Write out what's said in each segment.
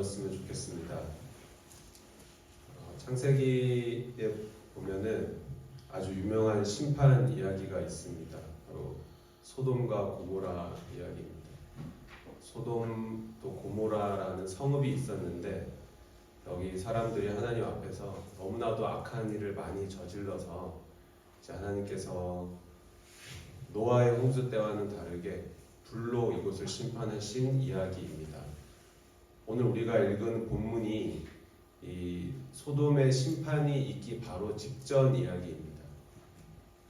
나눴으면 좋겠습니다. 창세기에 보면은 아주 유명한 심판 이야기가 있습니다. 바로 소돔과 고모라 이야기입니다. 소돔 또 고모라라는 성읍이 있었는데 여기 사람들이 하나님 앞에서 너무나도 악한 일을 많이 저질러서 이제 하나님께서 노아의 홍수 때와는 다르게 불로 이곳을 심판하신 이야기입니다. 오늘 우리가 읽은 본문이 이 소돔의 심판이 있기 바로 직전 이야기입니다.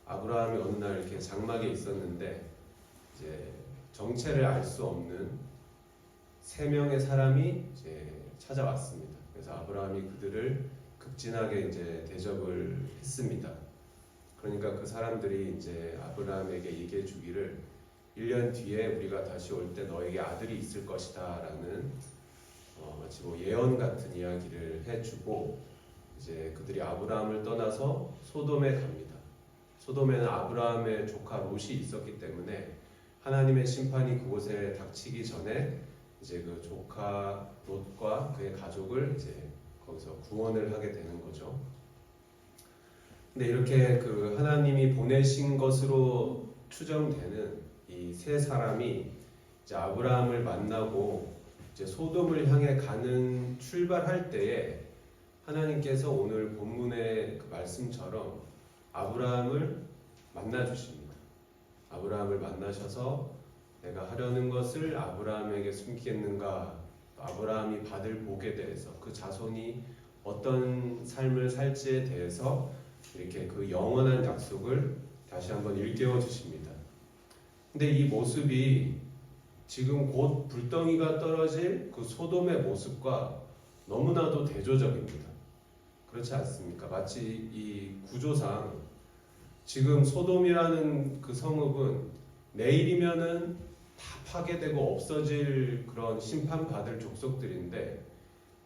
아브라함이 어느 날 이렇게 장막에 있었는데 이제 정체를 알 수 없는 세 명의 사람이 이제 찾아왔습니다. 그래서 아브라함이 그들을 극진하게 이제 대접을 했습니다. 그러니까 그 사람들이 이제 아브라함에게 얘기해 주기를 1년 뒤에 우리가 다시 올 때 너에게 아들이 있을 것이다 라는 마치 뭐 예언 같은 이야기를 해주고 이제 그들이 아브라함을 떠나서 소돔에 갑니다. 소돔에는 아브라함의 조카 롯이 있었기 때문에 하나님의 심판이 그곳에 닥치기 전에 이제 그 조카 롯과 그의 가족을 이제 거기서 구원을 하게 되는 거죠. 근데 이렇게 그 하나님이 보내신 것으로 추정되는 이 세 사람이 이제 아브라함을 만나고 이제 소돔을 향해 가는 출발할 때에 하나님께서 오늘 본문의 그 말씀처럼 아브라함을 만나 주십니다. 아브라함을 만나셔서 내가 하려는 것을 아브라함에게 숨기겠는가? 아브라함이 받을 복에 대해서 그 자손이 어떤 삶을 살지에 대해서 이렇게 그 영원한 약속을 다시 한번 일깨워 주십니다. 근데 이 모습이 지금 곧 불덩이가 떨어질 그 소돔의 모습과 너무나도 대조적입니다. 그렇지 않습니까? 마치 이 구조상 지금 소돔이라는 그 성읍은 내일이면은 다 파괴되고 없어질 그런 심판받을 족속들인데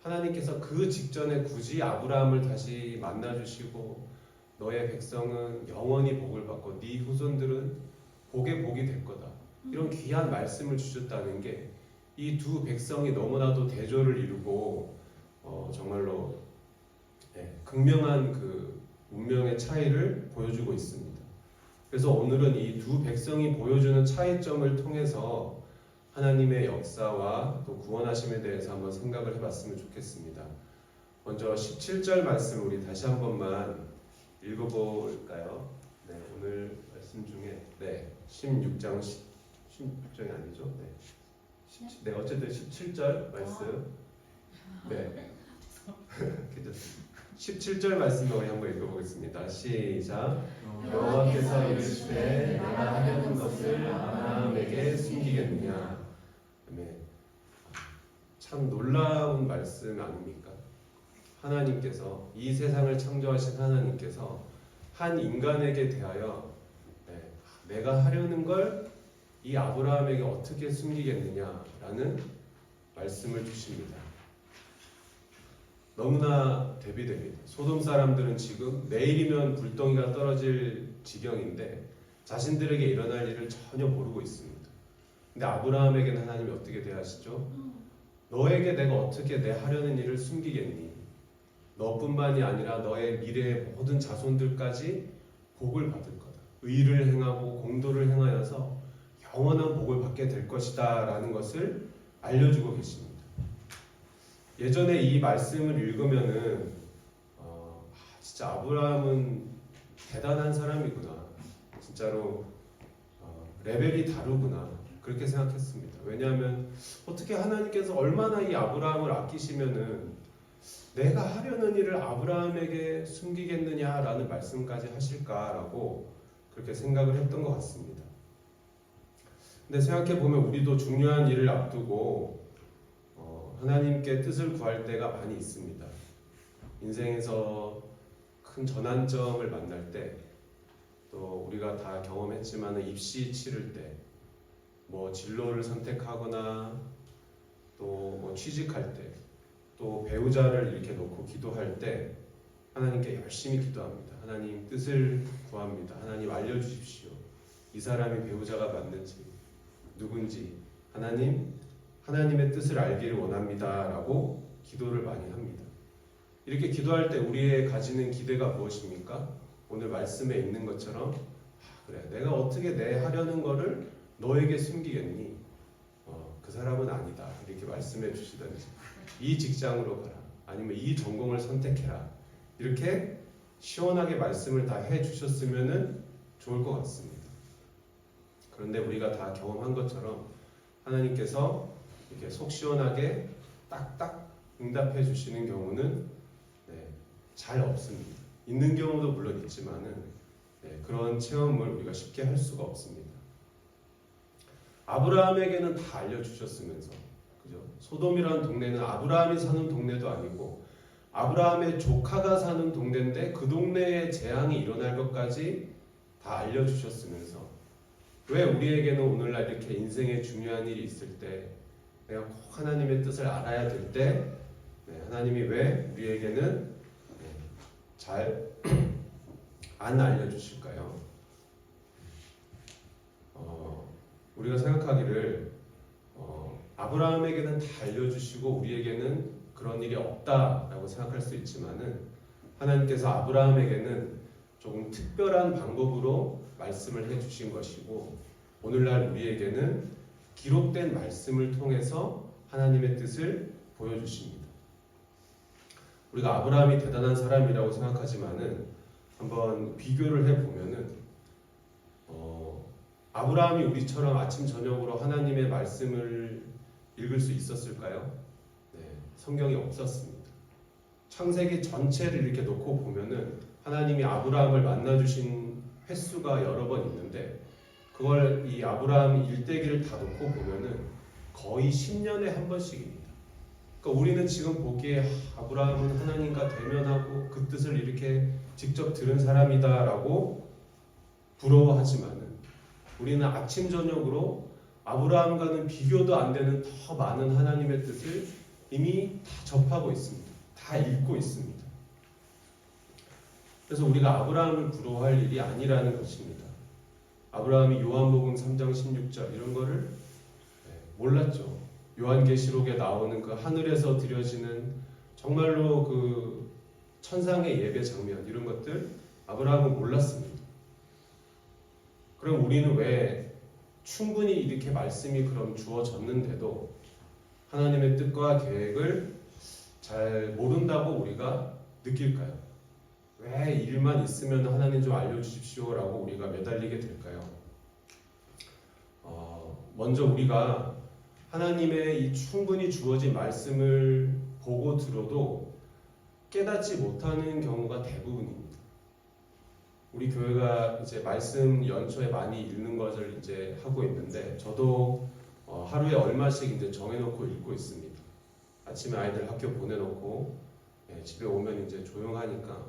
하나님께서 그 직전에 굳이 아브라함을 다시 만나주시고 너의 백성은 영원히 복을 받고 네 후손들은 복의 복이 될 거다. 이런 귀한 말씀을 주셨다는 게 이 두 백성이 너무나도 대조를 이루고 정말로 극명한 그 운명의 차이를 보여주고 있습니다. 그래서 오늘은 이 두 백성이 보여주는 차이점을 통해서 하나님의 역사와 또 구원하심에 대해서 한번 생각을 해봤으면 좋겠습니다. 먼저 17절 말씀 우리 다시 한 번만 읽어볼까요? 네, 오늘 말씀 중에 16장 16장이 아니죠? 네, 어쨌든 17절 말씀. 네, 괜찮습니다. 17절 말씀을 우리 한번 읽어보겠습니다. 시작. 여호와께서 이르시되 내가 하려는 것을 아브라함에게 숨기겠느냐. 네, 참 놀라운 말씀 아닙니까? 하나님께서 이 세상을 창조하신 하나님께서 한 인간에게 대하여 내가 하려는 걸 이 아브라함에게 어떻게 숨기겠느냐라는 말씀을 주십니다. 너무나 대비됩니다. 소돔 사람들은 지금 내일이면 불덩이가 떨어질 지경인데 자신들에게 일어날 일을 전혀 모르고 있습니다. 근데 아브라함에게는 하나님이 어떻게 대하시죠? 너에게 내가 어떻게 내 하려는 일을 숨기겠니? 너뿐만이 아니라 너의 미래의 모든 자손들까지 복을 받을 거다. 의를 행하고 공도를 행하여서 영원한 복을 받게 될 것이다 라는 것을 알려주고 계십니다. 예전에 이 말씀을 읽으면은 진짜 아브라함은 대단한 사람이구나. 진짜로 레벨이 다르구나. 그렇게 생각했습니다. 왜냐하면 어떻게 하나님께서 얼마나 이 아브라함을 아끼시면은 내가 하려는 일을 아브라함에게 숨기겠느냐라는 말씀까지 하실까라고 그렇게 생각을 했던 것 같습니다. 근데 생각해보면 우리도 중요한 일을 앞두고 하나님께 뜻을 구할 때가 많이 있습니다. 인생에서 큰 전환점을 만날 때, 또 우리가 다 경험했지만 입시 치를 때, 뭐 진로를 선택하거나 또 뭐 취직할 때, 또 배우자를 이렇게 놓고 기도할 때 하나님께 열심히 기도합니다. 하나님 뜻을 구합니다. 하나님 알려주십시오. 이 사람이 배우자가 맞는지 누군지 하나님 하나님의 뜻을 알기를 원합니다라고 기도를 많이 합니다. 이렇게 기도할 때 우리의 가지는 기대가 무엇입니까? 오늘 말씀에 있는 것처럼 그래 내가 어떻게 내 하려는 거를 너에게 숨기겠니? 그 사람은 아니다 이렇게 말씀해 주시든지 이 직장으로 가라 아니면 이 전공을 선택해라 이렇게 시원하게 말씀을 다 해주셨으면 좋을 것 같습니다. 그런데 우리가 다 경험한 것처럼 하나님께서 이렇게 속 시원하게 딱딱 응답해 주시는 경우는 잘 없습니다. 있는 경우도 물론 있지만은 그런 체험을 우리가 쉽게 할 수가 없습니다. 아브라함에게는 다 알려주셨으면서 그죠? 소돔이라는 동네는 아브라함이 사는 동네도 아니고 아브라함의 조카가 사는 동네인데 그 동네에 재앙이 일어날 것까지 다 알려주셨으면서 왜 우리에게는 오늘날 이렇게 인생에 중요한 일이 있을 때 내가 꼭 하나님의 뜻을 알아야 될 때 하나님이 왜 우리에게는 잘 안 알려주실까요? 우리가 생각하기를 아브라함에게는 다 알려주시고 우리에게는 그런 일이 없다라고 생각할 수 있지만은 하나님께서 아브라함에게는 조금 특별한 방법으로 말씀을 해주신 것이고 오늘날 우리에게는 기록된 말씀을 통해서 하나님의 뜻을 보여주십니다. 우리가 아브라함이 대단한 사람이라고 생각하지만은 한번 비교를 해보면은 아브라함이 우리처럼 아침 저녁으로 하나님의 말씀을 읽을 수 있었을까요? 성경이 없었습니다. 창세기 전체를 이렇게 놓고 보면은 하나님이 아브라함을 만나주신 횟수가 여러 번 있는데 그걸 이 아브라함 일대기를 다 놓고 보면은 거의 10년에 한 번씩입니다. 그러니까 우리는 지금 보기에 아브라함은 하나님과 대면하고 그 뜻을 이렇게 직접 들은 사람이다라고 부러워하지만은 우리는 아침 저녁으로 아브라함과는 비교도 안 되는 더 많은 하나님의 뜻을 이미 다 접하고 있습니다. 다 읽고 있습니다. 그래서 우리가 아브라함을 부러워할 일이 아니라는 것입니다. 아브라함이 요한복음 3장 16절 이런 거를 몰랐죠. 요한계시록에 나오는 그 하늘에서 드려지는 정말로 그 천상의 예배 장면 이런 것들 아브라함은 몰랐습니다. 그럼 우리는 왜 충분히 이렇게 말씀이 그럼 주어졌는데도 하나님의 뜻과 계획을 잘 모른다고 우리가 느낄까요? 왜 일만 있으면 하나님 좀 알려주십시오라고 우리가 매달리게 될까요? 먼저 우리가 하나님의 이 충분히 주어진 말씀을 보고 들어도 깨닫지 못하는 경우가 대부분입니다. 우리 교회가 이제 말씀 연초에 많이 읽는 것을 이제 하고 있는데 저도 하루에 얼마씩 이제 정해놓고 읽고 있습니다. 아침에 아이들 학교 보내놓고 집에 오면 이제 조용하니까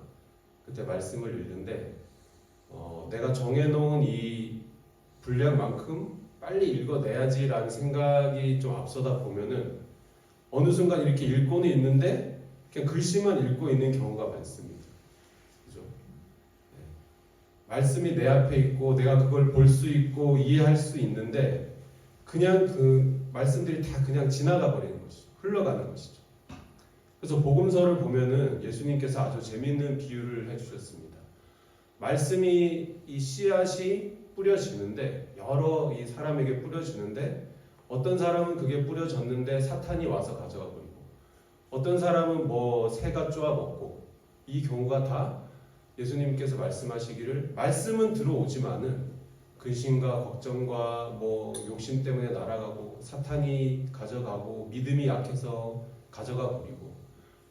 그때 말씀을 읽는데 내가 정해놓은 이 분량만큼 빨리 읽어내야지라는 생각이 좀 앞서다 보면은 어느 순간 이렇게 읽고는 있는데 그냥 글씨만 읽고 있는 경우가 많습니다. 그죠? 말씀이 내 앞에 있고 내가 그걸 볼 수 있고 이해할 수 있는데 그냥 그 말씀들이 다 그냥 지나가 버리는 것이죠. 흘러가는 것이죠. 그래서 복음서를 보면은 예수님께서 아주 재미있는 비유를 해주셨습니다. 말씀이 이 씨앗이 뿌려지는데 여러 이 사람에게 뿌려지는데 어떤 사람은 그게 뿌려졌는데 사탄이 와서 가져가 버리고 어떤 사람은 뭐 새가 쪼아 먹고 이 경우가 다 예수님께서 말씀하시기를 말씀은 들어오지만은 근심과 걱정과 뭐 욕심 때문에 날아가고 사탄이 가져가고 믿음이 약해서 가져가 버리고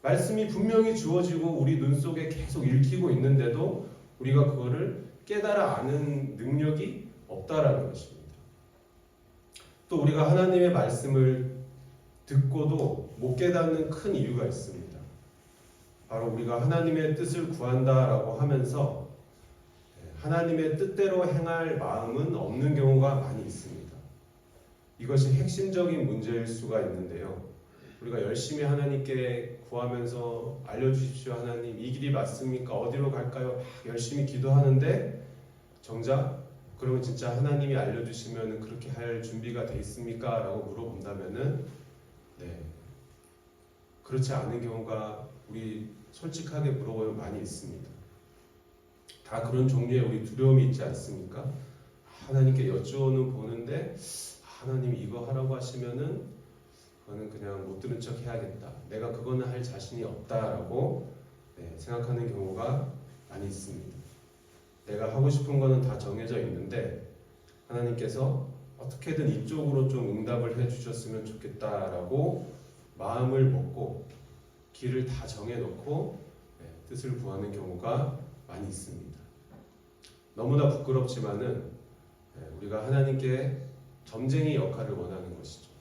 말씀이 분명히 주어지고 우리 눈 속에 계속 읽히고 있는데도 우리가 그거를 깨달아 아는 능력이 없다라는 것입니다. 또 우리가 하나님의 말씀을 듣고도 못 깨닫는 큰 이유가 있습니다. 바로 우리가 하나님의 뜻을 구한다라고 하면서 하나님의 뜻대로 행할 마음은 없는 경우가 많이 있습니다. 이것이 핵심적인 문제일 수가 있는데요. 우리가 열심히 하나님께 구하면서 알려주십시오 하나님 이 길이 맞습니까? 어디로 갈까요? 막 열심히 기도하는데 정작 그 그러면 진짜 하나님이 알려주시면 그렇게 할 준비가 돼 있습니까? 라고 물어본다면은 네, 그렇지 않은 경우가 우리 솔직하게 물어보면 많이 있습니다. 다 그런 종류의 우리 두려움이 있지 않습니까? 하나님께 여쭈어는 보는데 하나님이 이거 하라고 하시면은 그거는 그냥 못 들은 척 해야겠다. 내가 그거는 할 자신이 없다라고 네, 생각하는 경우가 많이 있습니다. 내가 하고 싶은 거는 다 정해져 있는데 하나님께서 어떻게든 이쪽으로 좀 응답을 해주셨으면 좋겠다라고 마음을 먹고 길을 다 정해놓고 네, 뜻을 구하는 경우가 많이 있습니다. 너무나 부끄럽지만은 네, 우리가 하나님께 점쟁이 역할을 원하는 것이죠.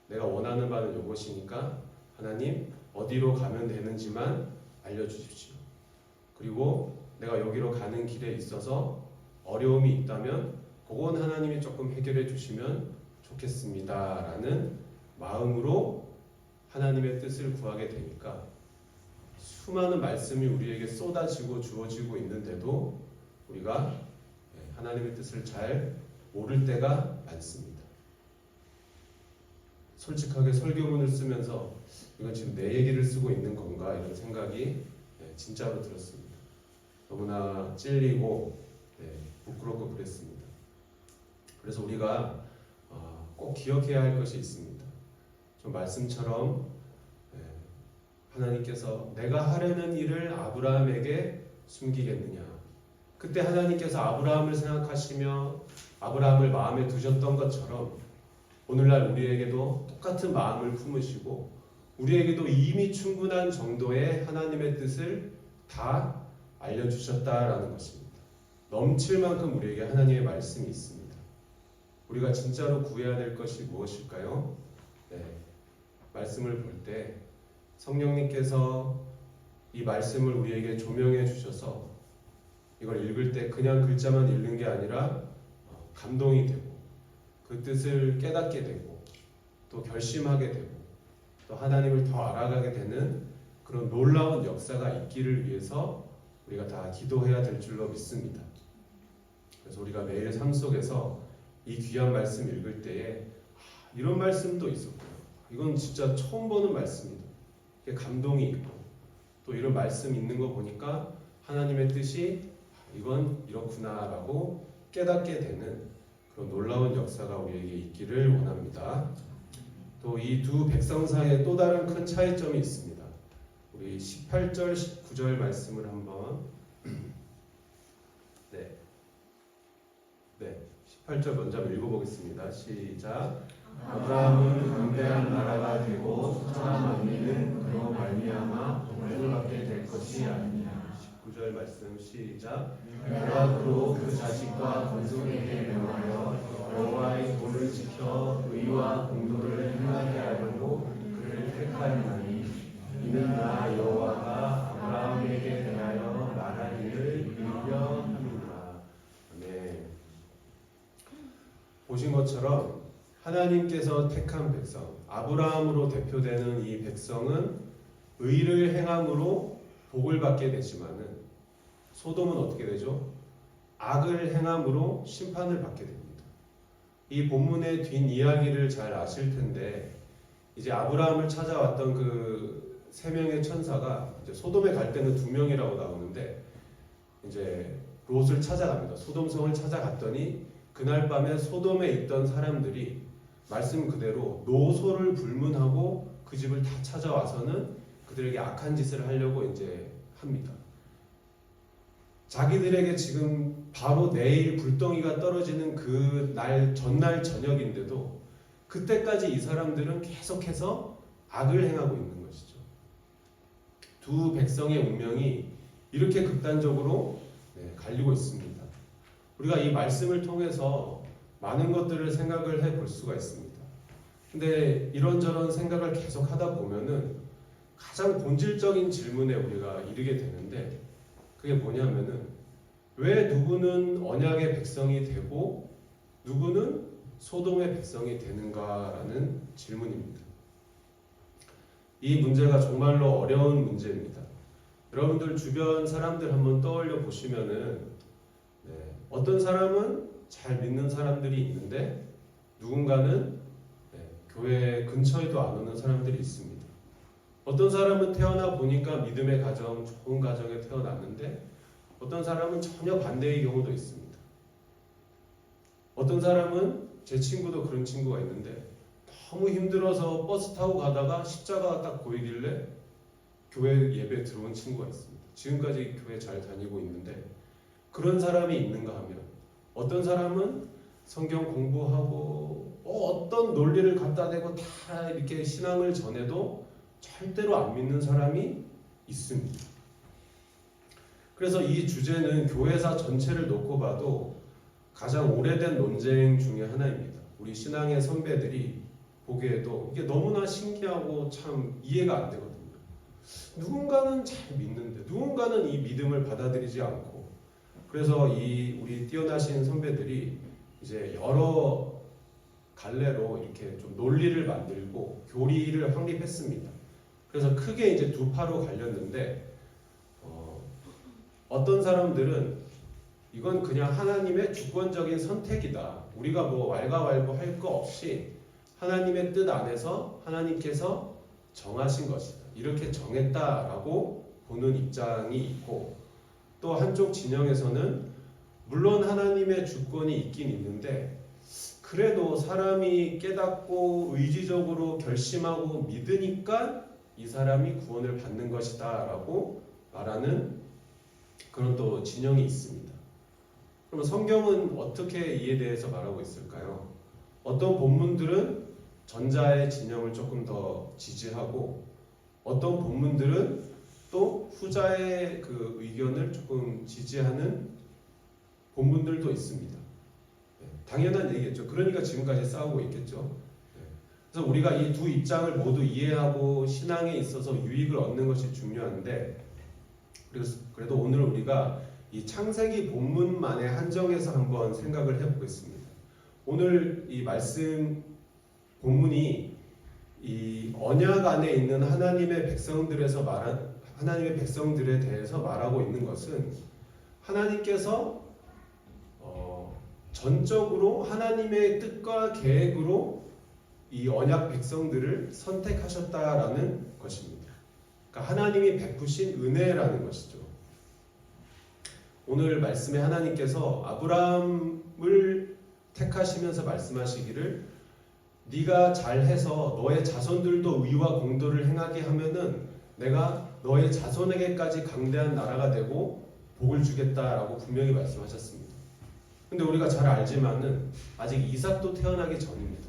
내가 원하는 바는 이것이니까 하나님 어디로 가면 되는지만 알려주십시오. 그리고 내가 여기로 가는 길에 있어서 어려움이 있다면 그건 하나님이 조금 해결해 주시면 좋겠습니다 라는 마음으로 하나님의 뜻을 구하게 되니까 수많은 말씀이 우리에게 쏟아지고 주어지고 있는데도 우리가 하나님의 뜻을 잘 모를 때가 많습니다. 솔직하게 설교문을 쓰면서 이건 지금 내 얘기를 쓰고 있는 건가 이런 생각이 진짜로 들었습니다. 너무나 찔리고 부끄럽고 그랬습니다. 그래서 우리가 꼭 기억해야 할 것이 있습니다. 좀 말씀처럼 하나님께서 내가 하려는 일을 아브라함에게 숨기겠느냐. 그때 하나님께서 아브라함을 생각하시며 아브라함을 마음에 두셨던 것처럼 오늘날 우리에게도 똑같은 마음을 품으시고 우리에게도 이미 충분한 정도의 하나님의 뜻을 다 알려주셨다라는 것입니다. 넘칠 만큼 우리에게 하나님의 말씀이 있습니다. 우리가 진짜로 구해야 될 것이 무엇일까요? 말씀을 볼 때 성령님께서 이 말씀을 우리에게 조명해 주셔서 이걸 읽을 때 그냥 글자만 읽는 게 아니라 감동이 되고 그 뜻을 깨닫게 되고 또 결심하게 되고 또 하나님을 더 알아가게 되는 그런 놀라운 역사가 있기를 위해서 우리가 다 기도해야 될 줄로 믿습니다. 그래서 우리가 매일 삶 속에서 이 귀한 말씀 읽을 때에 이런 말씀도 있었고요. 이건 진짜 처음 보는 말씀이다. 이게 감동이 있고 또 이런 말씀 있는 거 보니까 하나님의 뜻이 이건 이렇구나라고 깨닫게 되는 그런 놀라운 역사가 우리에게 있기를 원합니다. 또 이 두 백성 사이에 또 다른 큰 차이점이 있습니다. 우리 18절, 19절 말씀을 한번 18절 먼저 읽어보겠습니다. 시작. 아브라함은 강대한 나라가 되고 숫자 많이는 그로 말미암아 복을 받게 될 것이 아니냐. 19절 말씀 시작. 내가 그로 그 자식과 건속에게 명하여 여호와의 도를 지켜 의와 공도를 행하게 하려고 그를 택하였나니 이는 나 여호와가 아브라함에게 대하여 말하기를 이르려 함이라. 네. 보신 것처럼 하나님께서 택한 백성, 아브라함으로 대표되는 이 백성은 의를 행함으로 복을 받게 되지만은 소돔은 어떻게 되죠? 악을 행함으로 심판을 받게 됩니다. 이 본문의 뒷이야기를 잘 아실 텐데 이제 아브라함을 찾아왔던 그 세 명의 천사가 이제 소돔에 갈 때는 2명이라고 나오는데 이제 롯을 찾아갑니다. 소돔성을 찾아갔더니 그날 밤에 소돔에 있던 사람들이 말씀 그대로 노소를 불문하고 그 집을 다 찾아와서는 그들에게 악한 짓을 하려고 이제 합니다. 자기들에게 지금 바로 내일 불덩이가 떨어지는 그 날 전날 저녁인데도 그때까지 이 사람들은 계속해서 악을 행하고 있는 것이죠. 두 백성의 운명이 이렇게 극단적으로 갈리고 있습니다. 우리가 이 말씀을 통해서 많은 것들을 생각을 해볼 수가 있습니다. 근데 이런저런 생각을 계속 하다 보면은 가장 본질적인 질문에 우리가 이르게 되는데 그게 뭐냐면은 왜 누구는 언약의 백성이 되고 누구는 소돔의 백성이 되는가라는 질문입니다. 이 문제가 정말로 어려운 문제입니다. 여러분들 주변 사람들 한번 떠올려 보시면은 어떤 사람은 잘 믿는 사람들이 있는데 누군가는 교회 근처에도 안 오는 사람들이 있습니다. 어떤 사람은 태어나 보니까 믿음의 가정, 좋은 가정에 태어났는데 어떤 사람은 전혀 반대의 경우도 있습니다. 어떤 사람은 제 친구도 그런 친구가 있는데 너무 힘들어서 버스 타고 가다가 십자가가 딱 보이길래 교회 예배 들어온 친구가 있습니다. 지금까지 교회 잘 다니고 있는데 그런 사람이 있는가 하면 어떤 사람은 성경 공부하고 어떤 논리를 갖다 대고 다 이렇게 신앙을 전해도 절대로 안 믿는 사람이 있습니다. 그래서 이 주제는 교회사 전체를 놓고 봐도 가장 오래된 논쟁 중에 하나입니다. 우리 신앙의 선배들이 보기에도 이게 너무나 신기하고 참 이해가 안 되거든요. 누군가는 잘 믿는데 누군가는 이 믿음을 받아들이지 않고 그래서 우리 뛰어나신 선배들이 이제 여러 갈래로 이렇게 좀 논리를 만들고 교리를 확립했습니다. 그래서 크게 이제 두 파로 갈렸는데 어떤 사람들은 이건 그냥 하나님의 주권적인 선택이다. 우리가 뭐 왈가왈부 할 거 없이 하나님의 뜻 안에서 하나님께서 정하신 것이다. 이렇게 정했다라고 보는 입장이 있고 또 한쪽 진영에서는 물론 하나님의 주권이 있긴 있는데 그래도 사람이 깨닫고 의지적으로 결심하고 믿으니까 이 사람이 구원을 받는 것이다 라고 말하는 그런 또 진영이 있습니다. 그럼 성경은 어떻게 이에 대해서 말하고 있을까요? 어떤 본문들은 전자의 진영을 조금 더 지지하고 어떤 본문들은 또 후자의 그 의견을 조금 지지하는 본문들도 있습니다. 당연한 얘기겠죠. 그러니까 지금까지 싸우고 있겠죠. 그래서 우리가 이 두 입장을 모두 이해하고 신앙에 있어서 유익을 얻는 것이 중요한데 그래도 오늘 우리가 이 창세기 본문만에 한정해서 한번 생각을 해보겠습니다. 오늘 이 말씀 본문이 이 언약 안에 있는 하나님의 백성들에 대해서 말하고 있는 것은 하나님께서 전적으로 하나님의 뜻과 계획으로 이 언약 백성들을 선택하셨다라는 것입니다. 그러니까 하나님이 베푸신 은혜라는 것이죠. 오늘 말씀에 하나님께서 아브라함을 택하시면서 말씀하시기를 네가 잘해서 너의 자손들도 의와 공도를 행하게 하면은 내가 너의 자손에게까지 강대한 나라가 되고 복을 주겠다라고 분명히 말씀하셨습니다. 근데 우리가 잘 알지만은 아직 이삭도 태어나기 전입니다.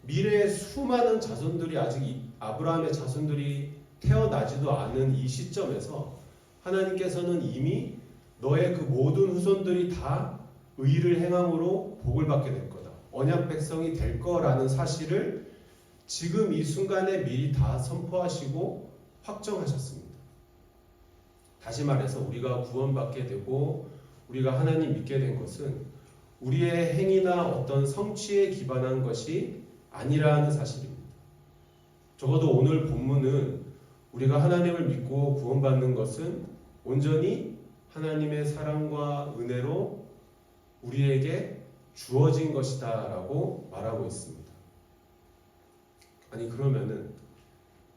미래의 수많은 자손들이 아직 아브라함의 자손들이 태어나지도 않은 이 시점에서 하나님께서는 이미 너의 그 모든 후손들이 다 의를 행함으로 복을 받게 될 거다. 언약 백성이 될 거라는 사실을 지금 이 순간에 미리 다 선포하시고 확정하셨습니다. 다시 말해서 우리가 구원받게 되고 우리가 하나님 믿게 된 것은 우리의 행위나 어떤 성취에 기반한 것이 아니라는 사실입니다. 적어도 오늘 본문은 우리가 하나님을 믿고 구원받는 것은 온전히 하나님의 사랑과 은혜로 우리에게 주어진 것이다 라고 말하고 있습니다. 아니 그러면은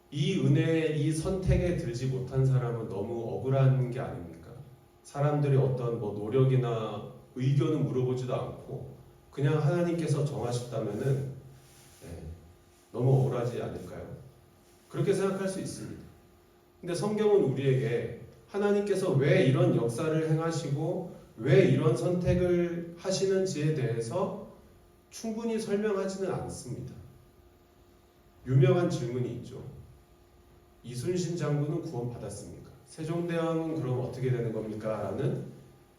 이 은혜에 이 선택에 들지 못한 사람은 너무 억울한 게 아닙니까? 사람들이 어떤 뭐 노력이나 의견은 물어보지도 않고 그냥 하나님께서 정하셨다면은 너무 억울하지 않을까요? 그렇게 생각할 수 있습니다. 근데 성경은 우리에게 하나님께서 왜 이런 역사를 행하시고 왜 이런 선택을 하시는지에 대해서 충분히 설명하지는 않습니다. 유명한 질문이 있죠. 이순신 장군은 구원받았습니까? 세종대왕은 그럼 어떻게 되는 겁니까? 라는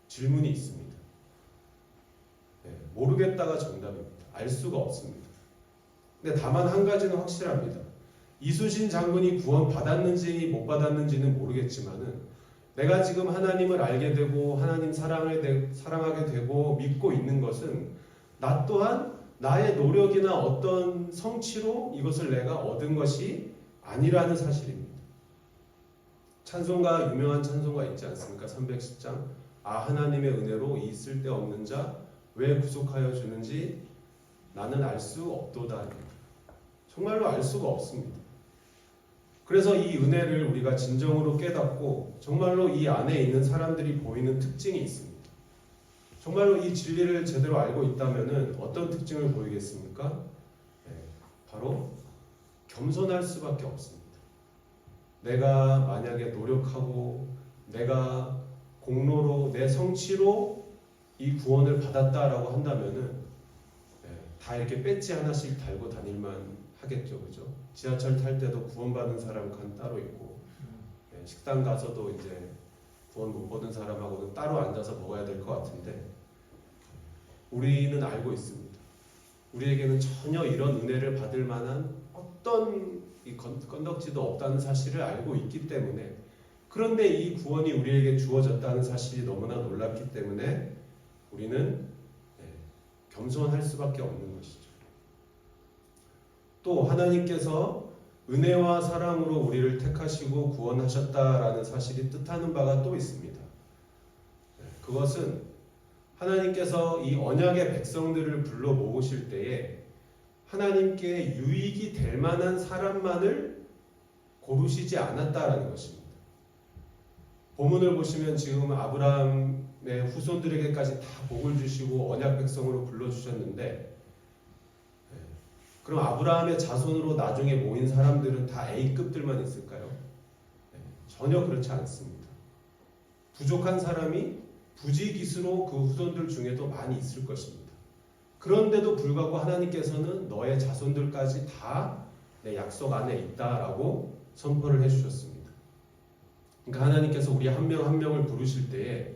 질문이 있습니다. 모르겠다가 정답입니다. 알 수가 없습니다. 근데 다만 한 가지는 확실합니다. 이순신 장군이 구원받았는지 못 받았는지는 모르겠지만은 내가 지금 하나님을 알게 되고 하나님 사랑하게 되고 믿고 있는 것은 나 또한 나의 노력이나 어떤 성취로 이것을 내가 얻은 것이 아니라는 사실입니다. 찬송가 유명한 찬송가 있지 않습니까? 310장 하나님의 은혜로 이 쓸데없는 자 왜 구속하여 주는지 나는 알 수 없도다. 정말로 알 수가 없습니다. 그래서 이 은혜를 우리가 진정으로 깨닫고 정말로 이 안에 있는 사람들이 보이는 특징이 있습니다. 정말로 이 진리를 제대로 알고 있다면 어떤 특징을 보이겠습니까? 바로 겸손할 수밖에 없습니다. 내가 만약에 노력하고 내가 공로로 내 성취로 이 구원을 받았다라고 한다면은 다 이렇게 배지 하나씩 달고 다닐만 하겠죠, 그죠? 지하철 탈 때도 구원받은 사람 칸 따로 있고, 식당 가서도 이제 구원 못 받은 사람하고는 따로 앉아서 먹어야 될 것 같은데, 우리는 알고 있습니다. 우리에게는 전혀 이런 은혜를 받을 만한 어떤 이 건덕지도 없다는 사실을 알고 있기 때문에, 그런데 이 구원이 우리에게 주어졌다는 사실이 너무나 놀랍기 때문에 우리는 겸손할 수밖에 없는 것이죠. 또 하나님께서 은혜와 사랑으로 우리를 택하시고 구원하셨다라는 사실이 뜻하는 바가 또 있습니다. 그것은 하나님께서 이 언약의 백성들을 불러 모으실 때에 하나님께 유익이 될 만한 사람만을 고르시지 않았다라는 것입니다. 본문을 보시면 지금 아브라함의 후손들에게까지 다 복을 주시고 언약 백성으로 불러주셨는데, 그럼 아브라함의 자손으로 나중에 모인 사람들은 다 A급들만 있을까요? 전혀 그렇지 않습니다. 부족한 사람이 부지기수로 그 후손들 중에도 많이 있을 것입니다. 그런데도 불구하고 하나님께서는 너의 자손들까지 다 내 약속 안에 있다라고 선포를 해주셨습니다. 그러니까 하나님께서 우리 한 명 한 명을 부르실 때에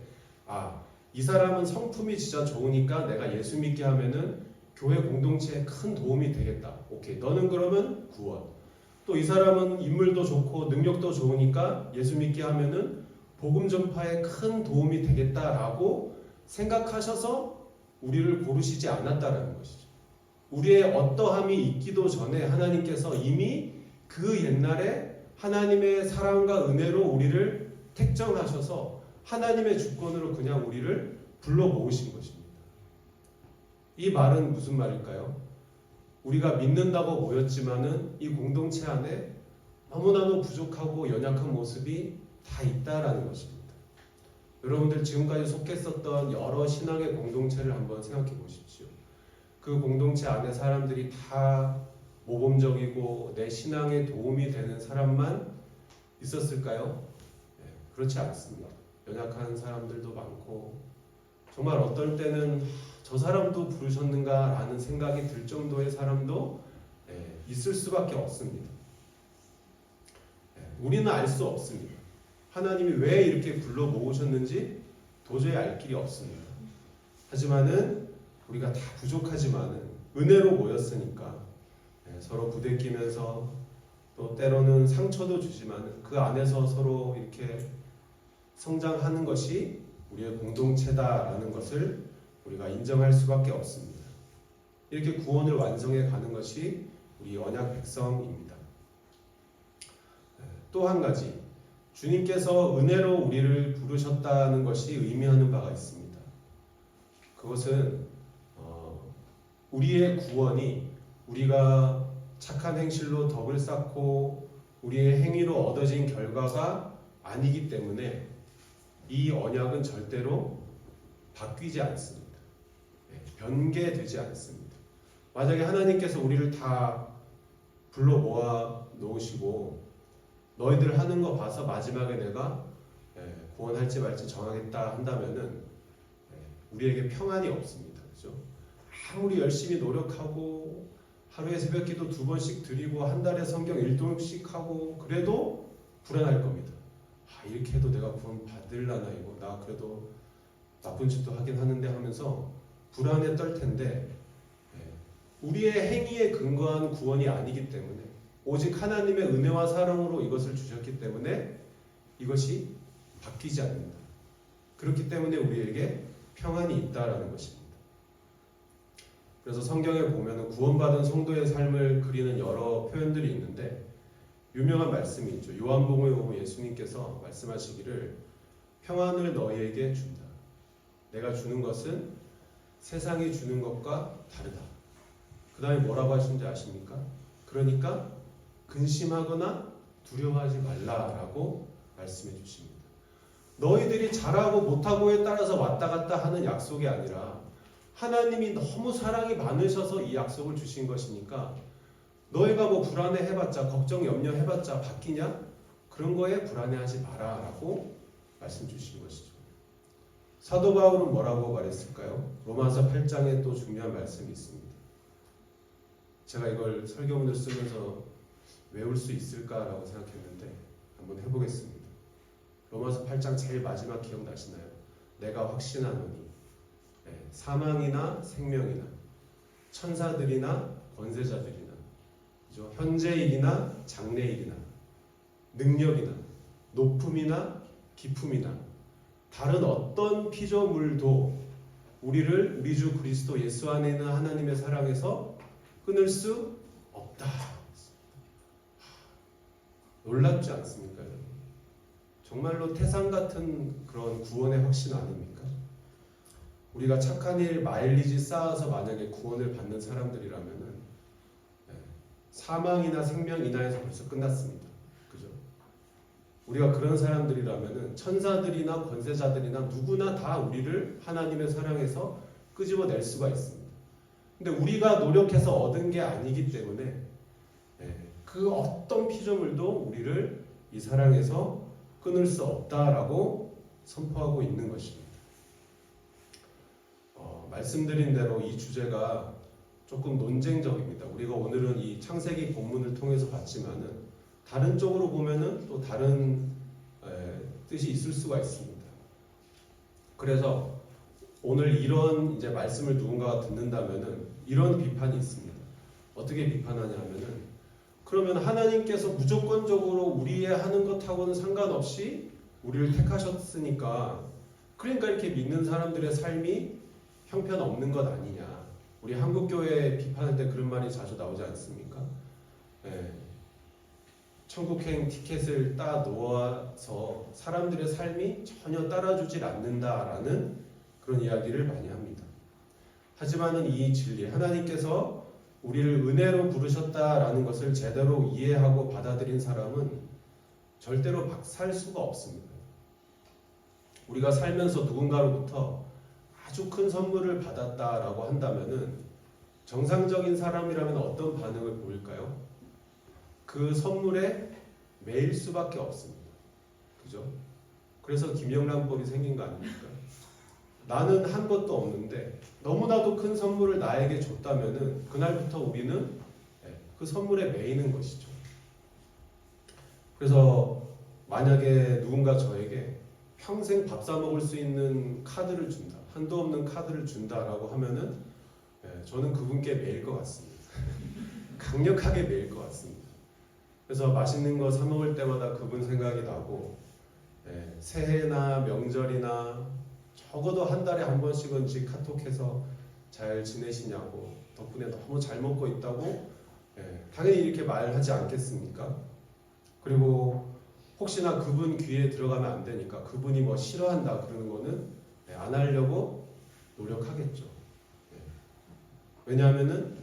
이 사람은 성품이 진짜 좋으니까 내가 예수 믿게 하면은 교회 공동체에 큰 도움이 되겠다. 오케이, 너는 그러면 구원. 또 이 사람은 인물도 좋고 능력도 좋으니까 예수 믿게 하면은 복음 전파에 큰 도움이 되겠다라고 생각하셔서 우리를 고르시지 않았다라는 것이죠. 우리의 어떠함이 있기도 전에 하나님께서 이미 그 옛날에 하나님의 사랑과 은혜로 우리를 택정하셔서 하나님의 주권으로 그냥 우리를 불러 모으신 것입니다. 이 말은 무슨 말일까요? 우리가 믿는다고 모였지만은 이 공동체 안에 너무나도 부족하고 연약한 모습이 다 있다라는 것입니다. 여러분들 지금까지 속했었던 여러 신앙의 공동체를 한번 생각해 보십시오. 그 공동체 안에 사람들이 다 모범적이고 내 신앙에 도움이 되는 사람만 있었을까요? 그렇지 않습니다. 연약한 사람들도 많고, 정말 어떨 때는 저 사람도 부르셨는가 라는 생각이 들 정도의 사람도 있을 수밖에 없습니다. 우리는 알 수 없습니다. 하나님이 왜 이렇게 불러 모으셨는지 도저히 알 길이 없습니다. 하지만은 우리가 다 부족하지만은 은혜로 모였으니까 서로 부대끼면서 또 때로는 상처도 주지만 그 안에서 서로 이렇게 성장하는 것이 우리의 공동체다라는 것을 우리가 인정할 수밖에 없습니다. 이렇게 구원을 완성해 가는 것이 우리 언약 백성입니다. 또 한 가지, 주님께서 은혜로 우리를 부르셨다는 것이 의미하는 바가 있습니다. 그것은 우리의 구원이 우리가 착한 행실로 덕을 쌓고 우리의 행위로 얻어진 결과가 아니기 때문에 이 언약은 절대로 바뀌지 않습니다. 변개되지 않습니다. 만약에 하나님께서 우리를 다 불러 모아 놓으시고 너희들 하는 거 봐서 마지막에 내가 구원할지 말지 정하겠다 한다면은 우리에게 평안이 없습니다. 그죠? 아무리 열심히 노력하고 하루에 새벽기도 2번씩 드리고 한 달에 성경 1독씩 하고 그래도 불안할 겁니다. 이렇게 해도 내가 구원 받을라나, 이거 나 그래도 나쁜 짓도 하긴 하는데 하면서 불안에 떨 텐데, 우리의 행위에 근거한 구원이 아니기 때문에 오직 하나님의 은혜와 사랑으로 이것을 주셨기 때문에 이것이 바뀌지 않는다. 그렇기 때문에 우리에게 평안이 있다라는 것입니다. 그래서 성경에 보면 구원받은 성도의 삶을 그리는 여러 표현들이 있는데 유명한 말씀이 있죠. 요한복음에 보면 예수님께서 말씀하시기를 평안을 너희에게 준다. 내가 주는 것은 세상이 주는 것과 다르다. 그 다음에 뭐라고 하시는지 아십니까? 그러니까 근심하거나 두려워하지 말라라고 말씀해 주십니다. 너희들이 잘하고 못하고에 따라서 왔다 갔다 하는 약속이 아니라 하나님이 너무 사랑이 많으셔서 이 약속을 주신 것이니까 너희가 뭐 불안해해봤자 걱정 염려해봤자 바뀌냐? 그런 거에 불안해하지 마라라고 말씀 주신 것이죠. 사도 바울은 뭐라고 말했을까요? 로마서 8장에 또 중요한 말씀이 있습니다. 제가 이걸 설교문을 쓰면서 외울 수 있을까라고 생각했는데 한번 해보겠습니다. 로마서 8장 제일 마지막 기억나시나요? 내가 확신하노니 사망이나 생명이나 천사들이나 권세자들이나 그죠? 현재일이나 장래일이나 능력이나 높음이나 깊음이나 다른 어떤 피조물도 우리를 우리 주 그리스도 예수 안에 있는 하나님의 사랑에서 끊을 수 없다. 놀랍지 않습니까, 여러분? 정말로 태산 같은 그런 구원의 확신 아닙니까? 우리가 착한 일 마일리지 쌓아서 만약에 구원을 받는 사람들이라면은 사망이나 생명 이나에서 벌써 끝났습니다. 그죠? 우리가 그런 사람들이라면은 천사들이나 권세자들이나 누구나 다 우리를 하나님의 사랑에서 끄집어낼 수가 있습니다. 근데 우리가 노력해서 얻은 게 아니기 때문에 그 어떤 피조물도 우리를 이 사랑에서 끊을 수 없다라고 선포하고 있는 것입니다. 말씀드린 대로 이 주제가 조금 논쟁적입니다. 우리가 오늘은 이 창세기 본문을 통해서 봤지만은 다른 쪽으로 보면은 또 다른 뜻이 있을 수가 있습니다. 그래서 오늘 이런 이제 말씀을 누군가가 듣는다면은 이런 비판이 있습니다. 어떻게 비판하냐면은 그러면 하나님께서 무조건적으로 우리의 하는 것하고는 상관없이 우리를 택하셨으니까 그러니까 이렇게 믿는 사람들의 삶이 형편없는 것 아니냐. 우리 한국교회 비판할 때 그런 말이 자주 나오지 않습니까? 천국행 티켓을 따 놓아서 사람들의 삶이 전혀 따라주질 않는다라는 그런 이야기를 많이 합니다. 하지만은 이 진리, 하나님께서 우리를 은혜로 부르셨다라는 것을 제대로 이해하고 받아들인 사람은 절대로 살 수가 없습니다. 우리가 살면서 누군가로부터 아주 큰 선물을 받았다라고 한다면은 정상적인 사람이라면 어떤 반응을 보일까요? 그 선물에 매일 수밖에 없습니다. 그죠? 그래서 김영란법이 생긴 거 아닙니까? 나는 한 것도 없는데 너무나도 큰 선물을 나에게 줬다면은 그날부터 우리는 그 선물에 매이는 것이죠. 그래서 만약에 누군가 저에게 평생 밥 사 먹을 수 있는 카드를 준다, 한도 없는 카드를 준다라고 하면은 저는 그분께 매일 것 같습니다. 강력하게 매일 것 같습니다. 그래서 맛있는 거 사 먹을 때마다 그분 생각이 나고 새해나 명절이나 적어도 한 달에 한 번씩은 카톡해서 잘 지내시냐고 덕분에 너무 잘 먹고 있다고 당연히 이렇게 말하지 않겠습니까? 그리고 혹시나 그분 귀에 들어가면 안 되니까 그분이 뭐 싫어한다 그러는 거는 안 하려고 노력하겠죠. 왜냐하면은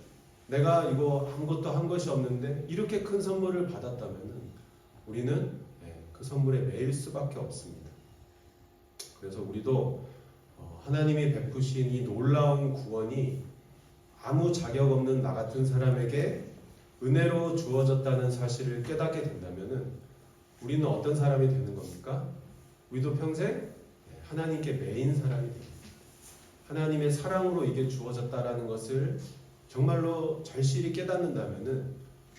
내가 이거 아무것도 한 것이 없는데 이렇게 큰 선물을 받았다면은 우리는 그 선물에 매일 수밖에 없습니다. 그래서 우리도 하나님이 베푸신 이 놀라운 구원이 아무 자격 없는 나 같은 사람에게 은혜로 주어졌다는 사실을 깨닫게 된다면은 우리는 어떤 사람이 되는 겁니까? 우리도 평생 하나님께 매인 사람이 됩니다. 하나님의 사랑으로 이게 주어졌다라는 것을 정말로 절실히 깨닫는다면은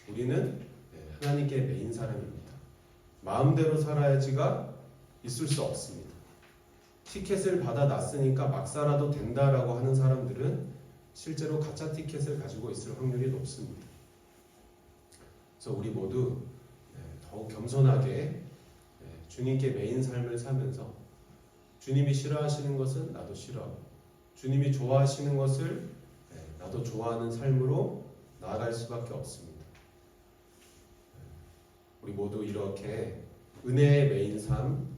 우리는 하나님께 매인 사람입니다. 마음대로 살아야지가 있을 수 없습니다. 티켓을 받아놨으니까 막 살아도 된다라고 하는 사람들은 실제로 가짜 티켓을 가지고 있을 확률이 높습니다. 그래서 우리 모두 더욱 겸손하게 주님께 매인 삶을 살면서 주님이 싫어하시는 것은 나도 싫어하고 주님이 좋아하시는 것을 나도 좋아하는 삶으로 나아갈 수밖에 없습니다. 우리 모두 이렇게 은혜의 매인 삶,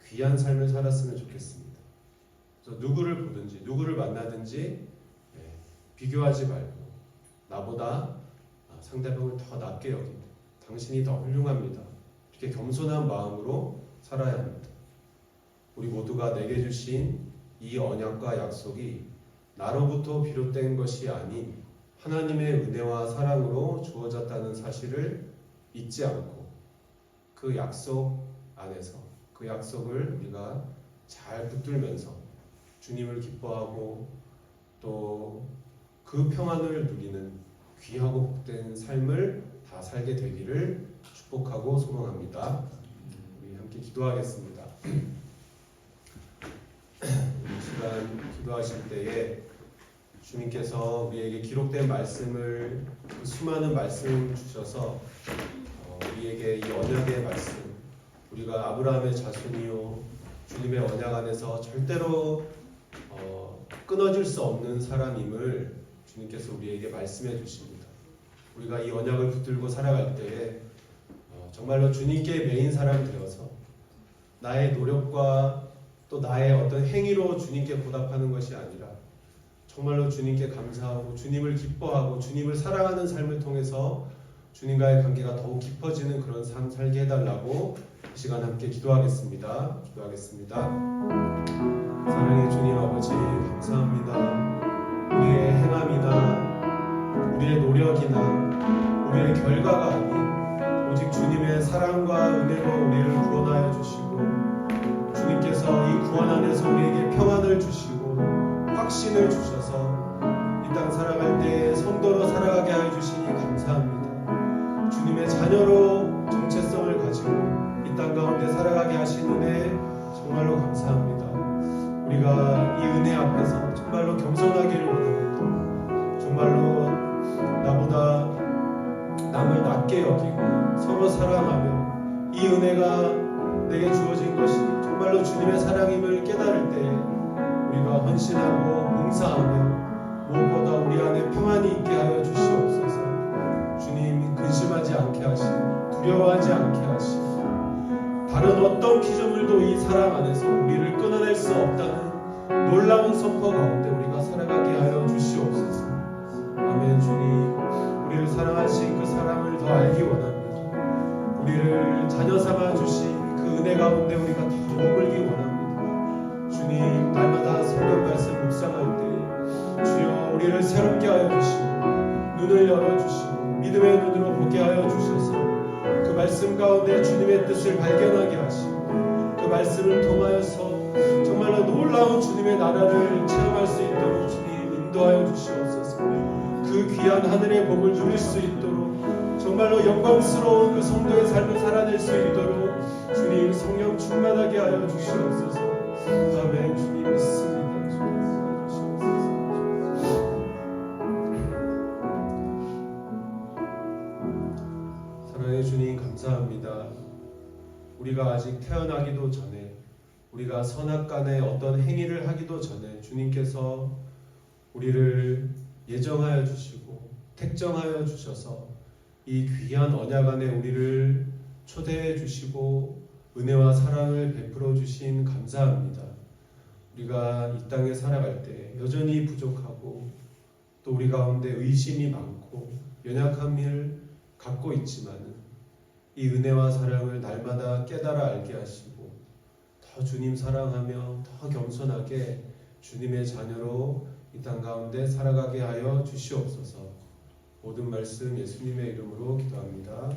귀한 삶을 살았으면 좋겠습니다. 그래서 누구를 보든지 누구를 만나든지 비교하지 말고 나보다 상대방을 더 낮게 여기고 당신이 더 훌륭합니다. 이렇게 겸손한 마음으로 살아야 합니다. 우리 모두가 내게 주신 이 언약과 약속이 나로부터 비롯된 것이 아닌 하나님의 은혜와 사랑으로 주어졌다는 사실을 잊지 않고 그 약속 안에서 그 약속을 우리가 잘 붙들면서 주님을 기뻐하고 또 그 평안을 누리는 귀하고 복된 삶을 다 살게 되기를 축복하고 소망합니다. 우리 함께 기도하겠습니다. 이 시간 기도하실 때에 주님께서 우리에게 기록된 말씀을 그 수많은 말씀 주셔서 우리에게 이 언약의 말씀, 우리가 아브라함의 자손이요 주님의 언약 안에서 절대로 끊어질 수 없는 사람임을 주님께서 우리에게 말씀해 주십니다. 우리가 이 언약을 붙들고 살아갈 때에 정말로 주님께 매인 사람 되어서 나의 노력과 또 나의 어떤 행위로 주님께 보답하는 것이 아니라 정말로 주님께 감사하고 주님을 기뻐하고 주님을 사랑하는 삶을 통해서 주님과의 관계가 더욱 깊어지는 그런 삶 살게 해달라고 이 시간 함께 기도하겠습니다. 사랑의 주님 아버지 감사합니다. 우리의 행함이나 우리의 노력이나 우리의 결과가 아닌 오직 주님의 사랑과 은혜로 우리를 구원하여 주시고 주님께서 이 구원 안에서 우리에게 평안을 주시고 확신을 주셔서 이 땅 살아갈 때 성도로 살아가게 하여 주시니 감사합니다. 주님의 자녀로 정체성을 가지고 이 땅 가운데 살아가게 하신 은혜 정말로 감사합니다. 우리가 이 은혜 앞에서 정말로 겸손하기를 원합니다. 정말로 나보다 남을 낮게 여기고 서로 사랑하며 이 은혜가 내게 주어진 것이 정말로 주님의 사랑임을 깨달을 때에 우리가 헌신하고 봉사하며 무엇보다 우리 안에 평안이 있게 하여 주시옵소서. 주님 근심하지 않게 하시고 두려워하지 않게 하시고 다른 어떤 피조물도 이 사랑 안에서 우리를 끊어낼 수 없다는 놀라운 선포 가운데 우리가 살아가게 하여 주시옵소서. 아멘. 주님 우리를 사랑하신 그 사랑을 더 알기 원합니다. 우리를 자녀 삼아 주신 그 은혜 가운데 우리가 더 머물기 원합니다. 주님 날마다 성경 말씀 묵상할 때 주여 우리를 새롭게 하여 주시고 눈을 열어주시고 믿음의 눈으로 보게 하여 주셔서 그 말씀 가운데 주님의 뜻을 발견하게 하시고 그 말씀을 통하여서 정말로 놀라운 주님의 나라를 체험할 수 있도록 주님 인도하여 주시옵소서. 그 귀한 하늘의 복을 누릴 수 있도록 정말로 영광스러운 그 성도의 삶을 살아낼 수 있도록 주님 성령 충만하게 하여 주시옵소서. 아멘. 주님 믿습니다. 사랑의 주님 감사합니다. 우리가 아직 태어나기도 전에 우리가 선악간에 어떤 행위를 하기도 전에 주님께서 우리를 예정하여 주시고 택정하여 주셔서 이 귀한 언약 안에 우리를 초대해 주시고 은혜와 사랑을 베풀어 주신 감사합니다. 우리가 이 땅에 살아갈 때 여전히 부족하고 또 우리 가운데 의심이 많고 연약함을 갖고 있지만 이 은혜와 사랑을 날마다 깨달아 알게 하시고 더 주님 사랑하며 더 겸손하게 주님의 자녀로 이 땅 가운데 살아가게 하여 주시옵소서. 모든 말씀 예수님의 이름으로 기도합니다.